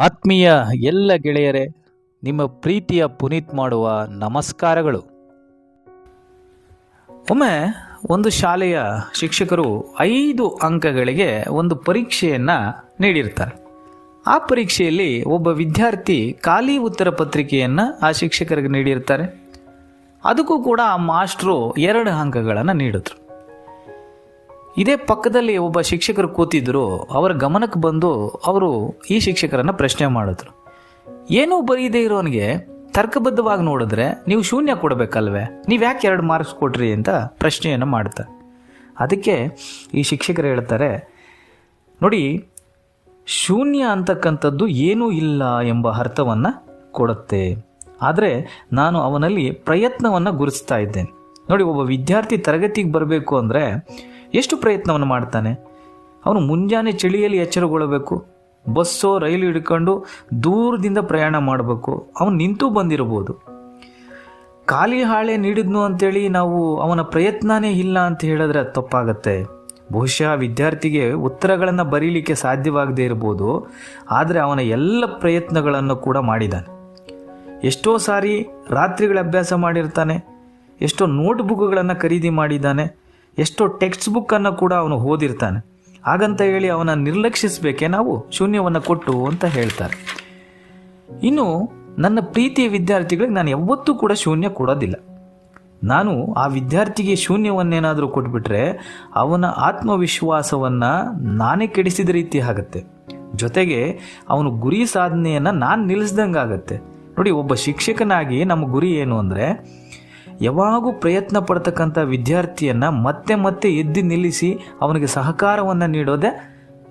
ಆತ್ಮೀಯ ಎಲ್ಲ ಗೆಳೆಯರೇ, ನಿಮ್ಮ ಪ್ರೀತಿಯ ಪುನೀತ್ ಮಾಡುವ ನಮಸ್ಕಾರಗಳು. ಒಮ್ಮೆ ಒಂದು ಶಾಲೆಯ ಶಿಕ್ಷಕರು 5 ಅಂಕಗಳಿಗೆ ಒಂದು ಪರೀಕ್ಷೆಯನ್ನು ನೀಡಿರ್ತಾರೆ. ಆ ಪರೀಕ್ಷೆಯಲ್ಲಿ ಒಬ್ಬ ವಿದ್ಯಾರ್ಥಿ ಖಾಲಿ ಉತ್ತರ ಪತ್ರಿಕೆಯನ್ನು ಆ ಶಿಕ್ಷಕರಿಗೆ ನೀಡಿರ್ತಾರೆ. ಅದಕ್ಕೂ ಕೂಡ ಆ ಮಾಸ್ಟ್ರು 2 ಅಂಕಗಳನ್ನು ನೀಡಿದ್ರು. ಇದೇ ಪಕ್ಕದಲ್ಲಿ ಒಬ್ಬ ಶಿಕ್ಷಕರು ಕೂತಿದ್ರು. ಅವರ ಗಮನಕ್ಕೆ ಬಂದು ಅವರು ಈ ಶಿಕ್ಷಕರನ್ನು ಪ್ರಶ್ನೆ ಮಾಡಿದ್ರು. ಏನೂ ಬರೀದೇ ಇರೋನಿಗೆ ತರ್ಕಬದ್ಧವಾಗಿ ನೋಡಿದ್ರೆ ನೀವು ಶೂನ್ಯ ಕೊಡಬೇಕಲ್ವೇ, ನೀವು ಯಾಕೆ 2 ಮಾರ್ಕ್ಸ್ ಕೊಟ್ರಿ ಅಂತ ಪ್ರಶ್ನೆಯನ್ನು ಮಾಡ್ತಾರೆ. ಅದಕ್ಕೆ ಈ ಶಿಕ್ಷಕರು ಹೇಳ್ತಾರೆ, ನೋಡಿ, ಶೂನ್ಯ ಅಂತಕ್ಕಂಥದ್ದು ಏನೂ ಇಲ್ಲ ಎಂಬ ಅರ್ಥವನ್ನು ಕೊಡುತ್ತೆ. ಆದರೆ ನಾನು ಅವನಲ್ಲಿ ಪ್ರಯತ್ನವನ್ನು ಗುರುತಿಸ್ತಾ ಇದ್ದೇನೆ. ನೋಡಿ, ಒಬ್ಬ ವಿದ್ಯಾರ್ಥಿ ತರಗತಿಗೆ ಬರಬೇಕು ಅಂದರೆ ಎಷ್ಟು ಪ್ರಯತ್ನವನ್ನು ಮಾಡ್ತಾನೆ. ಅವನು ಮುಂಜಾನೆ ಚಳಿಯಲ್ಲಿ ಎಚ್ಚರಗೊಳ್ಳಬೇಕು, ಬಸ್ಸೋ ರೈಲು ಹಿಡ್ಕೊಂಡು ದೂರದಿಂದ ಪ್ರಯಾಣ ಮಾಡಬೇಕು. ಅವನು ನಿಂತು ಬಂದಿರಬಹುದು. ಖಾಲಿ ಹಾಳೆ ನೀಡಿದ್ನು ಅಂತೇಳಿ ನಾವು ಅವನ ಪ್ರಯತ್ನನೇ ಇಲ್ಲ ಅಂತ ಹೇಳಿದ್ರೆ ತಪ್ಪಾಗತ್ತೆ. ಬಹುಶಃ ವಿದ್ಯಾರ್ಥಿಗೆ ಉತ್ತರಗಳನ್ನು ಬರೀಲಿಕ್ಕೆ ಸಾಧ್ಯವಾಗದೇ ಇರ್ಬೋದು, ಆದರೆ ಅವನ ಎಲ್ಲ ಪ್ರಯತ್ನಗಳನ್ನು ಕೂಡ ಮಾಡಿದ್ದಾನೆ. ಎಷ್ಟೋ ಸಾರಿ ರಾತ್ರಿಗಳ ಅಭ್ಯಾಸ ಮಾಡಿರ್ತಾನೆ, ಎಷ್ಟೋ ನೋಟ್ಬುಕ್ಗಳನ್ನು ಖರೀದಿ ಮಾಡಿದ್ದಾನೆ, ಎಷ್ಟೋ ಟೆಕ್ಸ್ಟ್ ಬುಕ್ಕನ್ನು ಕೂಡ ಅವನು ಓದಿರ್ತಾನೆ. ಹಾಗಂತ ಹೇಳಿ ಅವನ ನಿರ್ಲಕ್ಷಿಸಬೇಕೆ ನಾವು ಶೂನ್ಯವನ್ನು ಕೊಟ್ಟು ಅಂತ ಹೇಳ್ತಾರೆ. ಇನ್ನು ನನ್ನ ಪ್ರೀತಿಯ ವಿದ್ಯಾರ್ಥಿಗಳಿಗೆ ನಾನು ಯಾವತ್ತೂ ಕೂಡ ಶೂನ್ಯ ಕೊಡೋದಿಲ್ಲ. ನಾನು ಆ ವಿದ್ಯಾರ್ಥಿಗೆ ಶೂನ್ಯವನ್ನೇನಾದರೂ ಕೊಟ್ಬಿಟ್ರೆ ಅವನ ಆತ್ಮವಿಶ್ವಾಸವನ್ನು ನಾನೇ ಕೆಡಿಸಿದ ರೀತಿ ಆಗುತ್ತೆ. ಜೊತೆಗೆ ಅವನು ಗುರಿ ಸಾಧನೆಯನ್ನು ನಾನು ನಿಲ್ಲಿಸ್ದಂಗೆ ಆಗುತ್ತೆ. ನೋಡಿ, ಒಬ್ಬ ಶಿಕ್ಷಕನಾಗಿ ನಮ್ಮ ಗುರಿ ಏನು ಅಂದರೆ ಯಾವಾಗೂ ಪ್ರಯತ್ನ ಪಡ್ತಕ್ಕಂಥ ವಿದ್ಯಾರ್ಥಿಯನ್ನು ಮತ್ತೆ ಮತ್ತೆ ಎದ್ದು ನಿಲ್ಲಿಸಿ ಅವನಿಗೆ ಸಹಕಾರವನ್ನು ನೀಡೋದೇ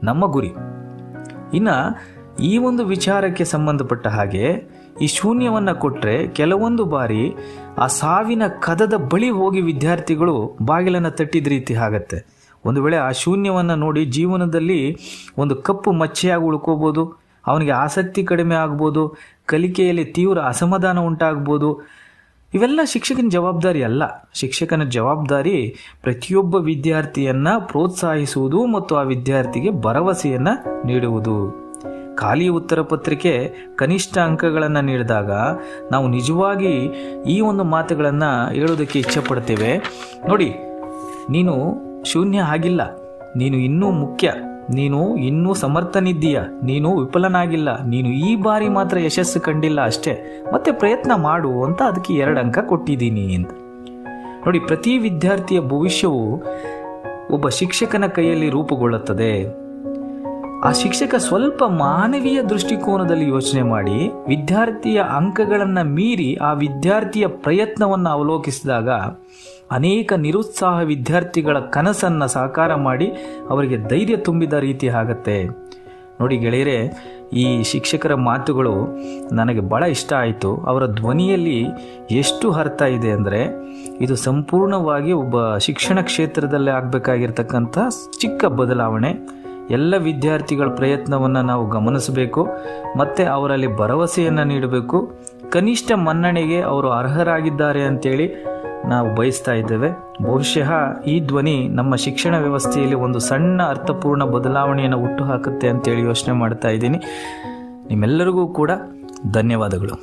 ನಮ್ಮ ಗುರಿ. ಇನ್ನು ಈ ಒಂದು ವಿಚಾರಕ್ಕೆ ಸಂಬಂಧಪಟ್ಟ ಹಾಗೆ ಈ ಶೂನ್ಯವನ್ನು ಕೊಟ್ಟರೆ ಕೆಲವೊಂದು ಬಾರಿ ಆ ಸಾವಿನ ಕದದ ಬಳಿ ಹೋಗಿ ವಿದ್ಯಾರ್ಥಿಗಳು ಬಾಗಿಲನ್ನು ತಟ್ಟಿದ ರೀತಿ ಆಗತ್ತೆ. ಒಂದು ವೇಳೆ ಆ ಶೂನ್ಯವನ್ನು ನೋಡಿ ಜೀವನದಲ್ಲಿ ಒಂದು ಕಪ್ಪು ಮಚ್ಚೆಯಾಗಿ ಉಳ್ಕೋಬೋದು, ಅವನಿಗೆ ಆಸಕ್ತಿ ಕಡಿಮೆ ಆಗ್ಬೋದು, ಕಲಿಕೆಯಲ್ಲಿ ತೀವ್ರ ಅಸಮಾಧಾನ ಉಂಟಾಗ್ಬೋದು. ಇವೆಲ್ಲ ಶಿಕ್ಷಕನ ಜವಾಬ್ದಾರಿ ಅಲ್ಲ. ಶಿಕ್ಷಕನ ಜವಾಬ್ದಾರಿ ಪ್ರತಿಯೊಬ್ಬ ವಿದ್ಯಾರ್ಥಿಯನ್ನು ಪ್ರೋತ್ಸಾಹಿಸುವುದು ಮತ್ತು ಆ ವಿದ್ಯಾರ್ಥಿಗೆ ಭರವಸೆಯನ್ನು ನೀಡುವುದು. ಖಾಲಿ ಉತ್ತರ ಪತ್ರಿಕೆ ಕನಿಷ್ಠ ಅಂಕಗಳನ್ನು ನೀಡಿದಾಗ ನಾವು ನಿಜವಾಗಿ ಈ ಒಂದು ಮಾತುಗಳನ್ನು ಹೇಳೋದಕ್ಕೆ ಇಚ್ಛಪಡ್ತೇವೆ. ನೋಡಿ, ನೀನು ಶೂನ್ಯ ಆಗಿಲ್ಲ, ನೀನು ಇನ್ನೂ ಮುಖ್ಯ, ನೀನು ಇನ್ನೂ ಸಮರ್ಥನಿದ್ದೀಯ, ನೀನು ವಿಫಲನಾಗಿಲ್ಲ, ನೀನು ಈ ಬಾರಿ ಮಾತ್ರ ಯಶಸ್ಸು ಕಂಡಿಲ್ಲ ಅಷ್ಟೇ, ಮತ್ತೆ ಪ್ರಯತ್ನ ಮಾಡು ಅಂತ ಅದಕ್ಕೆ 2 ಅಂಕ ಕೊಟ್ಟಿದ್ದೀನಿ ಅಂತ. ನೋಡಿ, ಪ್ರತಿ ವಿದ್ಯಾರ್ಥಿಯ ಭವಿಷ್ಯವು ಒಬ್ಬ ಶಿಕ್ಷಕನ ಕೈಯಲ್ಲಿ ರೂಪುಗೊಳ್ಳುತ್ತದೆ. ಆ ಶಿಕ್ಷಕ ಸ್ವಲ್ಪ ಮಾನವೀಯ ದೃಷ್ಟಿಕೋನದಲ್ಲಿ ಯೋಚನೆ ಮಾಡಿ ವಿದ್ಯಾರ್ಥಿಯ ಅಂಕಗಳನ್ನು ಮೀರಿ ಆ ವಿದ್ಯಾರ್ಥಿಯ ಪ್ರಯತ್ನವನ್ನು ಅವಲೋಕಿಸಿದಾಗ ಅನೇಕ ನಿರುತ್ಸಾಹ ವಿದ್ಯಾರ್ಥಿಗಳ ಕನಸನ್ನು ಸಾಕಾರ ಮಾಡಿ ಅವರಿಗೆ ಧೈರ್ಯ ತುಂಬಿದ ರೀತಿ ಆಗುತ್ತೆ. ನೋಡಿ ಗೆಳೆಯರೇ, ಈ ಶಿಕ್ಷಕರ ಮಾತುಗಳು ನನಗೆ ಭಾಳ ಇಷ್ಟ ಆಯಿತು. ಅವರ ಧ್ವನಿಯಲ್ಲಿ ಎಷ್ಟು ಅರ್ಥ ಇದೆ ಅಂದರೆ ಇದು ಸಂಪೂರ್ಣವಾಗಿ ಒಬ್ಬ ಶಿಕ್ಷಣ ಕ್ಷೇತ್ರದಲ್ಲಿ ಆಗಬೇಕಾಗಿರ್ತಕ್ಕಂಥ ಚಿಕ್ಕ ಬದಲಾವಣೆ. ಎಲ್ಲ ವಿದ್ಯಾರ್ಥಿಗಳ ಪ್ರಯತ್ನವನ್ನು ನಾವು ಗಮನಿಸಬೇಕು ಮತ್ತು ಅವರಲ್ಲಿ ಭರವಸೆಯನ್ನು ನೀಡಬೇಕು. ಕನಿಷ್ಠ ಮನ್ನಣೆಗೆ ಅವರು ಅರ್ಹರಾಗಿದ್ದಾರೆ ಅಂತೇಳಿ ನಾವು ಬಯಸ್ತಾ ಇದ್ದೇವೆ. ಬಹುಶಃ ಈ ಧ್ವನಿ ನಮ್ಮ ಶಿಕ್ಷಣ ವ್ಯವಸ್ಥೆಯಲ್ಲಿ ಒಂದು ಸಣ್ಣ ಅರ್ಥಪೂರ್ಣ ಬದಲಾವಣೆಯನ್ನು ಹುಟ್ಟು ಹಾಕುತ್ತೆ ಅಂತೇಳಿ ಯೋಚನೆ ಮಾಡ್ತಾ ಇದ್ದೀನಿ. ನಿಮ್ಮೆಲ್ಲರಿಗೂ ಕೂಡ ಧನ್ಯವಾದಗಳು.